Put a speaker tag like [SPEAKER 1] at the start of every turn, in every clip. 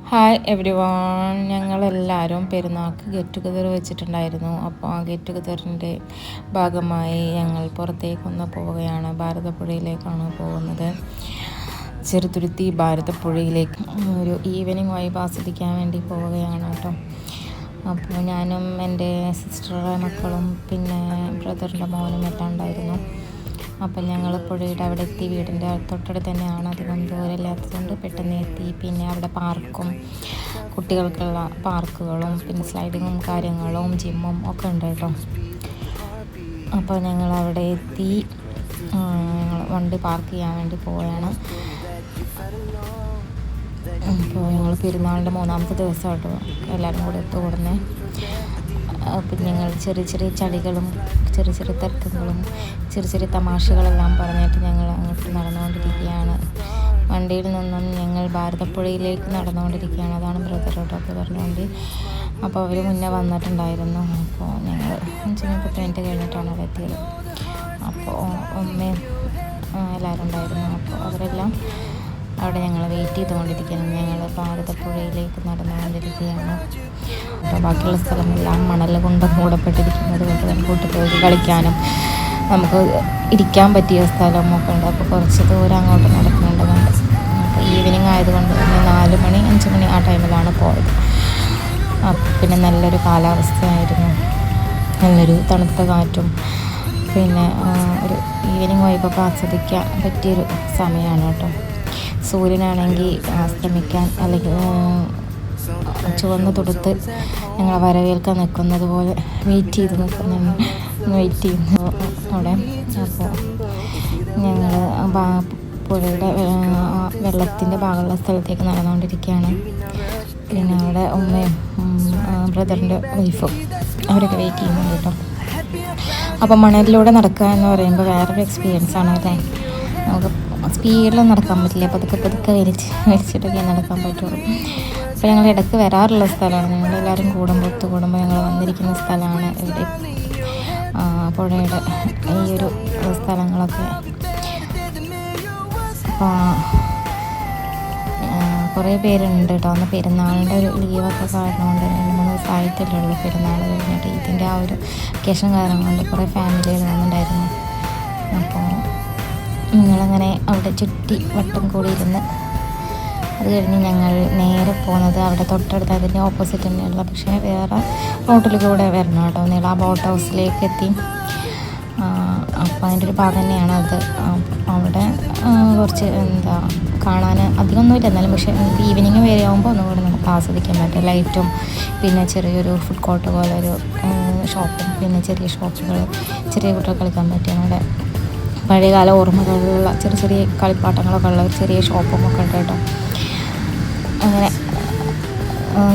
[SPEAKER 1] Hi every one, ഞങ്ങളെല്ലാവരും പെരുന്നാൾക്ക് get together വെച്ചിട്ടുണ്ടായിരുന്നു. അപ്പോൾ ആ ഗെറ്റ് ടുഗദറിൻ്റെ ഭാഗമായി ഞങ്ങൾ പുറത്തേക്കൊന്ന് പോവുകയാണ്. ഭാരതപ്പുഴയിലേക്കാണ് പോകുന്നത്. ചെറുതുരുത്തി ഭാരതപ്പുഴയിലേക്ക് ഒരു ഈവനിങ് വൈബ് ആസ്വദിക്കാൻ വേണ്ടി പോവുകയാണ് കേട്ടോ. അപ്പോൾ ഞാനും എൻ്റെ സിസ്റ്ററുടെ മക്കളും പിന്നെ ബ്രദറിൻ്റെ മോനും എല്ലാം ഉണ്ടായിരുന്നു. അപ്പം ഞങ്ങൾ പുഴയുടെ അവിടെ എത്തി. വീടിൻ്റെ തൊട്ടടുത്ത് തന്നെയാണ്, അധികം ദൂരമില്ലാത്തതുകൊണ്ട് പെട്ടെന്ന് എത്തി. പിന്നെ അവിടെ പാർക്കും, കുട്ടികൾക്കുള്ള പാർക്കുകളും പിന്നെ സ്ലൈഡിങ്ങും കാര്യങ്ങളും ജിമ്മും ഒക്കെ ഉണ്ട് കേട്ടോ. അപ്പോൾ ഞങ്ങൾ അവിടെ എത്തി. ഞങ്ങൾ വണ്ടി പാർക്ക് ചെയ്യാൻ വേണ്ടി പോവുകയാണ്. അപ്പോൾ ഞങ്ങൾ പെരുന്നാളിൻ്റെ 3-ാമത്തെ ദിവസം കേട്ടോ എല്ലാവരും കൂടെ ഒത്തുകൂടുന്നത്. പിന്നെ ഞങ്ങൾ ചെറിയ ചെറിയ ചളികളും ചെറിയ ചെറിയ തർക്കങ്ങളും ചെറിയ ചെറിയ തമാശകളെല്ലാം പറഞ്ഞിട്ട് ഞങ്ങൾ അങ്ങോട്ട് നടന്നുകൊണ്ടിരിക്കുകയാണ്. വണ്ടിയിൽ നിന്നും ഞങ്ങൾ ഭാരതപ്പുഴയിലേക്ക് നടന്നുകൊണ്ടിരിക്കുകയാണ്. അതാണ് ബ്രദറോട്ടൊക്കെ പറഞ്ഞുകൊണ്ട്. അപ്പോൾ അവർ മുന്നേ വന്നിട്ടുണ്ടായിരുന്നു. അപ്പോൾ ഞങ്ങൾ 5-10 മിനിറ്റ് കഴിഞ്ഞിട്ടാണ് അവിടെ എത്തിയത്. അപ്പോൾ ഉമ്മയും എല്ലാവരും ഉണ്ടായിരുന്നു. അപ്പോൾ അവരെല്ലാം അവിടെ ഞങ്ങൾ വെയിറ്റ് ചെയ്തുകൊണ്ടിരിക്കുകയാണ്. ഞങ്ങൾ ഭാരതപ്പുഴയിലേക്ക് നടന്നുകൊണ്ടിരിക്കുകയാണ്. അപ്പോൾ ബാക്കിയുള്ള സ്ഥലമെല്ലാം മണൽ കൊണ്ട് മൂടപ്പെട്ടിരിക്കുന്നത് കൊണ്ട് തന്നെ കുട്ടികൾക്ക് കളിക്കാനും നമുക്ക് ഇരിക്കാൻ പറ്റിയ സ്ഥലമൊക്കെ ഉണ്ട്. അപ്പോൾ കുറച്ച് ദൂരം അങ്ങോട്ട് നടക്കുന്നുണ്ടെന്നുണ്ട്. അപ്പോൾ ഈവനിങ് ആയതുകൊണ്ട് തന്നെ 4 മണി 5 മണി ആ ടൈമിലാണ് പോയത്. പിന്നെ നല്ലൊരു കാലാവസ്ഥയായിരുന്നു, നല്ലൊരു തണുത്ത കാറ്റും പിന്നെ ഒരു ഈവനിങ് വൈബൊക്കെ ആസ്വദിക്കാൻ പറ്റിയൊരു സമയമാണ് കേട്ടോ. സൂര്യനാണെങ്കിൽ അസ്തമിക്കാൻ അല്ലെങ്കിൽ ചുവന്ന് തുടുത്ത് ഞങ്ങളെ വരവേൽക്കാൻ നിൽക്കുന്നത് പോലെ വെയിറ്റ് ചെയ്യുന്നു അവിടെ. അപ്പോൾ ഞങ്ങൾ പുഴയുടെ വെള്ളത്തിൻ്റെ ഭാഗമുള്ള സ്ഥലത്തേക്ക് നടന്നുകൊണ്ടിരിക്കുകയാണ്. പിന്നെ അവിടെ ഉമ്മയും ബ്രദറിൻ്റെ വൈഫും അവരൊക്കെ വെയിറ്റ് ചെയ്യുന്നുണ്ട് കേട്ടോ. അപ്പോൾ മണലിലൂടെ നടക്കുക എന്ന് പറയുമ്പോൾ വേറൊരു എക്സ്പീരിയൻസ് ആണ് അല്ലേ. നമുക്ക് സ്പീഡിലൊന്നും നടക്കാൻ പറ്റില്ല, പതുക്കെ വലിച്ചിട്ടൊക്കെ നടക്കാൻ പറ്റുള്ളൂ. അപ്പോൾ ഞങ്ങൾ ഇടയ്ക്ക് വരാറുള്ള സ്ഥലമാണ്. ഞങ്ങളെല്ലാവരും ഒത്തുകൂടുമ്പോൾ ഞങ്ങൾ വന്നിരിക്കുന്ന സ്ഥലമാണ് ഇവിടെ പുഴയുടെ ഈ ഒരു സ്ഥലങ്ങളൊക്കെ. അപ്പോൾ കുറേ പേരുണ്ട് കേട്ടോ. അന്ന് പെരുന്നാളിൻ്റെ ഒരു ലീവൊക്കെ കാരണമുണ്ട്. 2-3 ദിവസമായിട്ടല്ലേ പെരുന്നാൾ കഴിഞ്ഞിട്ട്. ഇതിൻ്റെ ആ ഒരു വെക്കേഷൻ കാരണം കൊണ്ട് കുറേ ഫാമിലികൾ വന്നിട്ടുണ്ടായിരുന്നു. അപ്പോൾ ഞങ്ങളങ്ങനെ അവിടെ ചുറ്റി വട്ടം കൂടിയിരുന്ന് അത് കഴിഞ്ഞ് ഞങ്ങൾ നേരെ പോകുന്നത് അവിടെ തൊട്ടടുത്ത് അതിൻ്റെ ഓപ്പോസിറ്റ് തന്നെയുള്ള പക്ഷേ വേറെ റോട്ടിൽ കൂടെ വരണം കേട്ടോ. നീള ബോട്ട് ഹൗസിലേക്ക് എത്തി. അപ്പോൾ അതിൻ്റെ ഒരു ഭാഗം തന്നെയാണ് അത്. അവിടെ കുറച്ച് കാണാൻ അധികമൊന്നുമില്ല, എന്നാലും പക്ഷേ ഈവനിങ് വരെ ആകുമ്പോൾ ഒന്നുകൂടി നമുക്ക് ആസ്വദിക്കാൻ പറ്റും. ലൈറ്റും പിന്നെ ചെറിയൊരു ഫുഡ് കോർട്ട് പോലെ ഒരു ഷോപ്പും പിന്നെ ചെറിയ ഷോപ്പുകൾ, ചെറിയ കുട്ടികൾ കളിക്കാൻ പറ്റിയ അവിടെ പഴയകാല ഓർമ്മകളുള്ള ചെറിയ ചെറിയ കളിപ്പാട്ടങ്ങളൊക്കെ ഉള്ള ഒരു ചെറിയ ഷോപ്പും ഒക്കെ ഉണ്ട് കേട്ടോ. അങ്ങനെ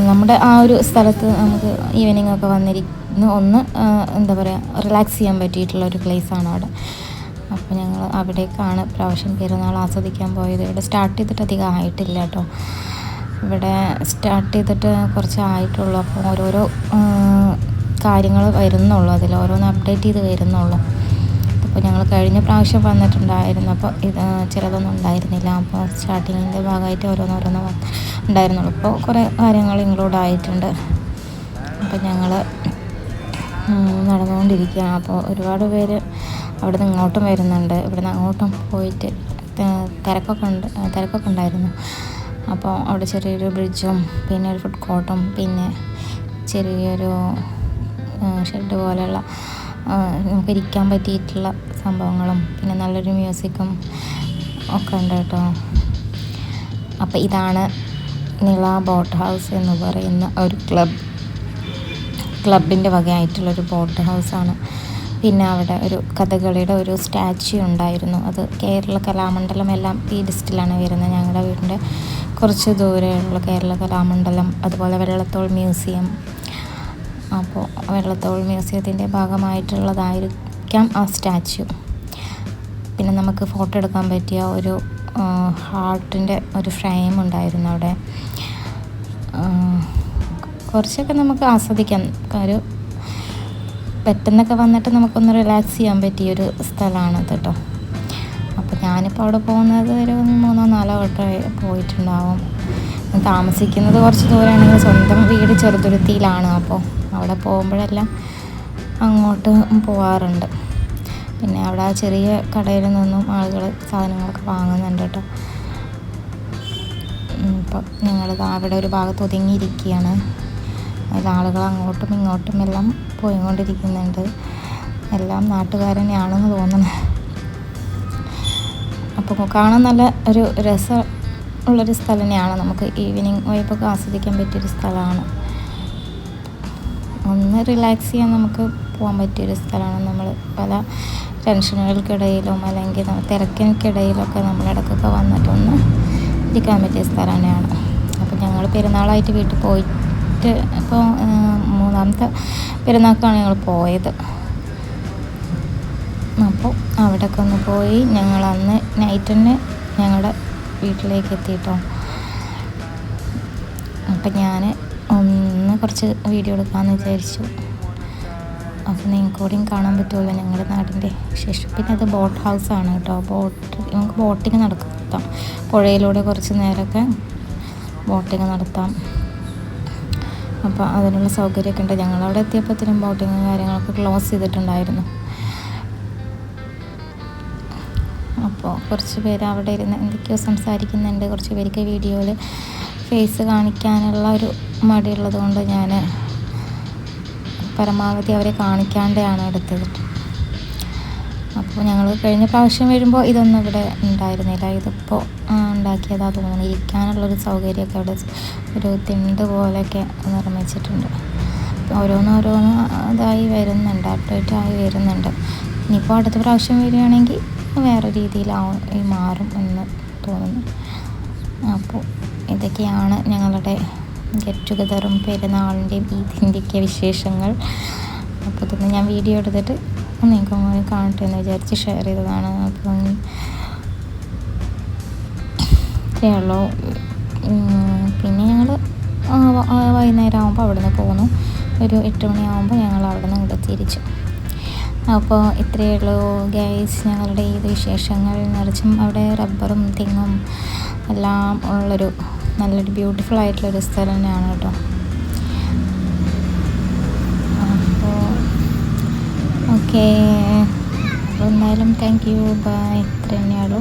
[SPEAKER 1] നമ്മുടെ ആ ഒരു സ്ഥലത്ത് നമുക്ക് ഈവനിങ് ഒക്കെ വന്നിരിക്കുന്ന റിലാക്സ് ചെയ്യാൻ പറ്റിയിട്ടുള്ളൊരു പ്ലേസാണ് അവിടെ. അപ്പോൾ ഞങ്ങൾ അവിടേക്കാണ് പ്രാവശ്യം പെരുന്നാൾ ആസ്വദിക്കാൻ പോയത്. ഇവിടെ സ്റ്റാർട്ട് ചെയ്തിട്ട് അധികം ആയിട്ടില്ല കേട്ടോ. ഇവിടെ സ്റ്റാർട്ട് ചെയ്തിട്ട് കുറച്ച് ആയിട്ടുള്ളൂ. അപ്പോൾ ഓരോരോ കാര്യങ്ങൾ വരുന്നുള്ളൂ, അതിൽ ഓരോന്ന് അപ്ഡേറ്റ് ചെയ്ത് വരുന്നുള്ളൂ. അപ്പോൾ ഞങ്ങൾ കഴിഞ്ഞ പ്രാവശ്യം വന്നിട്ടുണ്ടായിരുന്നു, അപ്പോൾ ഇത് ചിലതൊന്നും ഉണ്ടായിരുന്നില്ല. അപ്പോൾ സ്റ്റാർട്ടിങ്ങിൻ്റെ ഭാഗമായിട്ട് ഓരോന്നോരോന്ന് ഉണ്ടായിരുന്നുള്ളൂ. ഇപ്പോൾ കുറേ കാര്യങ്ങൾ ഇൻക്ലൂഡ് ആയിട്ടുണ്ട്. അപ്പോൾ ഞങ്ങൾ നടന്നുകൊണ്ടിരിക്കുകയാണ്. അപ്പോൾ ഒരുപാട് പേര് അവിടെ നിന്ന് ഇങ്ങോട്ടും വരുന്നുണ്ട്, ഇവിടെ നിന്ന് അങ്ങോട്ടും പോയിട്ട് തിരക്കൊക്കെ ഉണ്ടായിരുന്നു. അപ്പോൾ അവിടെ ചെറിയൊരു ബ്രിഡ്ജും പിന്നെ ഒരു ഫുഡ് കോർട്ടും പിന്നെ ചെറിയൊരു ഷെഡ് പോലെയുള്ള നമുക്ക് ഇരിക്കാൻ പറ്റിയിട്ടുള്ള സംഭവങ്ങളും പിന്നെ നല്ലൊരു മ്യൂസിക്കും ഒക്കെ ഉണ്ട് കേട്ടോ. അപ്പോൾ ഇതാണ് നിള ബോട്ട് ഹൗസ് എന്ന് പറയുന്ന ഒരു ക്ലബിൻ്റെ വകയായിട്ടുള്ളൊരു ബോട്ട് ഹൗസാണ്. പിന്നെ അവിടെ ഒരു കഥകളിയുടെ ഒരു സ്റ്റാച്യു ഉണ്ടായിരുന്നു. അത് കേരള കലാമണ്ഡലം എല്ലാം ഈ ലിസ്റ്റിലാണ് വരുന്നത്. ഞങ്ങളുടെ വീടിൻ്റെ കുറച്ച് ദൂരെയുള്ള കേരള കലാമണ്ഡലം, അതുപോലെ വെള്ളത്തോൾ മ്യൂസിയം. അപ്പോൾ വെള്ളത്തോൾ മ്യൂസിയത്തിൻ്റെ ഭാഗമായിട്ടുള്ളതായിരിക്കാം ആ സ്റ്റാച്യു. പിന്നെ നമുക്ക് ഫോട്ടോ എടുക്കാൻ പറ്റിയ ഒരു ഹാർട്ടിൻ്റെ ഒരു ഫ്രെയിം ഉണ്ടായിരുന്നു അവിടെ. കുറച്ചൊക്കെ നമുക്ക് ആസ്വദിക്കാം. ഒരു പെട്ടെന്നൊക്കെ വന്നിട്ട് നമുക്കൊന്ന് റിലാക്സ് ചെയ്യാൻ പറ്റിയൊരു സ്ഥലമാണത് കേട്ടോ. അപ്പോൾ ഞാനിപ്പോൾ അവിടെ പോകുന്നത് ഒരു 3-4 വട്ടം പോയിട്ടുണ്ടാവും. താമസിക്കുന്നത് കുറച്ച് ദൂരമാണെങ്കിൽ സ്വന്തം വീട് ചെറുതുരുത്തിയിലാണ്. അപ്പോൾ അവിടെ പോകുമ്പോഴെല്ലാം അങ്ങോട്ട് പോവാറുണ്ട്. പിന്നെ അവിടെ ആ ചെറിയ കടയിൽ നിന്നും ആളുകൾ സാധനങ്ങളൊക്കെ വാങ്ങുന്നുണ്ട് കേട്ടോ. ഇപ്പം ഞങ്ങൾ അവിടെ ഒരു ഭാഗത്ത് ഒതുങ്ങിയിരിക്കുകയാണ്. അതിൽ ആളുകൾ അങ്ങോട്ടും ഇങ്ങോട്ടും എല്ലാം പോയിക്കൊണ്ടിരിക്കുന്നുണ്ട്. എല്ലാം നാട്ടുകാരനെയാണെന്ന് തോന്നുന്നു. അപ്പോൾ കാണാൻ നല്ല ഒരു രസമുള്ളൊരു സ്ഥലം തന്നെയാണ്. നമുക്ക് ഈവനിങ് വൈബൊക്കെ ആസ്വദിക്കാൻ പറ്റിയൊരു സ്ഥലമാണ്. ഒന്ന് റിലാക്സ് ചെയ്യാൻ നമുക്ക് പോകാൻ പറ്റിയൊരു സ്ഥലമാണ്. നമ്മൾ പല ടെൻഷനുകൾക്കിടയിലും അല്ലെങ്കിൽ തിരക്കിനിടയിലൊക്കെ നമ്മളിടക്കൊക്കെ വന്നിട്ടൊന്ന് ഇരിക്കാൻ പറ്റിയ സ്ഥലം തന്നെയാണ്. അപ്പോൾ ഞങ്ങൾ പെരുന്നാളായിട്ട് വീട്ടിൽ പോയിട്ട് ഇപ്പോൾ 3ാമത്തെ പെരുന്നാൾക്കാണ് ഞങ്ങൾ പോയത്. അപ്പോൾ അവിടെയൊക്കെ ഒന്ന് പോയി ഞങ്ങൾ അന്ന് നൈറ്റ് തന്നെ ഞങ്ങളുടെ വീട്ടിലേക്ക് എത്തിയിട്ടോ. അപ്പം ഞാൻ ഒന്ന് കുറച്ച് വീഡിയോ എടുക്കാമെന്ന് വിചാരിച്ചു. അപ്പോൾ നിങ്ങൾക്ക് കൂടെയും കാണാൻ പറ്റുമല്ലോ ഞങ്ങളുടെ നാടിൻ്റെ വിശേഷം. പിന്നെ അത് ബോട്ട് ഹൗസാണ് കേട്ടോ. നമുക്ക് ബോട്ടിങ് നടത്താം. പുഴയിലൂടെ കുറച്ച് നേരമൊക്കെ ബോട്ടിങ് നടത്താം. അപ്പോൾ അതിനുള്ള സൗകര്യമൊക്കെ ഉണ്ട്. ഞങ്ങളവിടെ എത്തിയപ്പോഴത്തേനും ബോട്ടിങ്ങും കാര്യങ്ങളൊക്കെ ക്ലോസ് ചെയ്തിട്ടുണ്ടായിരുന്നു. അപ്പോൾ കുറച്ച് പേര് അവിടെ ഇരുന്ന് എന്തൊക്കെയോ സംസാരിക്കുന്നുണ്ട്. കുറച്ച് പേർക്ക് വീഡിയോയിൽ ഫേസ് കാണിക്കാനുള്ള ഒരു മടിയുള്ളത് കൊണ്ട് ഞാൻ പരമാവധി അവരെ കാണിക്കാണ്ടാണ് എടുത്തത്. അപ്പോൾ ഞങ്ങൾ കഴിഞ്ഞ പ്രാവശ്യം വരുമ്പോൾ ഇതൊന്നും ഇവിടെ ഉണ്ടായിരുന്നില്ല. ഇതിപ്പോൾ ഉണ്ടാക്കിയതാ തോന്നുന്നു. ഇരിക്കാനുള്ളൊരു സൗകര്യമൊക്കെ അവിടെ ഒരു തിണ്ട് പോലെയൊക്കെ നിർമ്മിച്ചിട്ടുണ്ട്. ഓരോന്നോരോന്ന് ഇതായി വരുന്നുണ്ട്, അപ്ഡേറ്റ് ആയി വരുന്നുണ്ട്. ഇനിയിപ്പോൾ അടുത്ത പ്രാവശ്യം വരികയാണെങ്കിൽ വേറെ രീതിയിലാവും മാറും എന്ന് തോന്നുന്നു. അപ്പോൾ ഇതൊക്കെയാണ് ഞങ്ങളുടെ ഗെറ്റ് ടുഗദറും പെരുന്നാളിൻ്റെയും ഈദിൻ്റെയൊക്കെ വിശേഷങ്ങൾ. അപ്പോൾ ഇതൊന്ന് ഞാൻ വീഡിയോ എടുത്തിട്ട് നിങ്ങൾക്ക് കാണട്ടെ എന്ന് വിചാരിച്ച് ഷെയർ ചെയ്തതാണ്. അപ്പം ഇത്രയേ ഉള്ളൂ. പിന്നെ ഞങ്ങൾ വൈകുന്നേരം ആകുമ്പോൾ അവിടെ നിന്ന് പോന്നു. ഒരു 8 മണിയാകുമ്പോൾ ഞങ്ങൾ അവിടെ നിന്ന് ഇവിടെ തിരിച്ചു. അപ്പോൾ ഇത്രയേ ഉള്ളൂ ഗൈസ് ഞങ്ങളുടെ ഈ വിശേഷങ്ങൾ. നിറച്ചും അവിടെ റബ്ബറും തെങ്ങും എല്ലാം ഉള്ളൊരു നല്ലൊരു ബ്യൂട്ടിഫുൾ ആയിട്ടുള്ളൊരു സ്ഥലം തന്നെയാണ് കേട്ടോ. അപ്പോൾ ഓക്കെ, അപ്പോൾ എന്തായാലും താങ്ക് യു, ബൈ. ഇത്ര തന്നെയുള്ളൂ.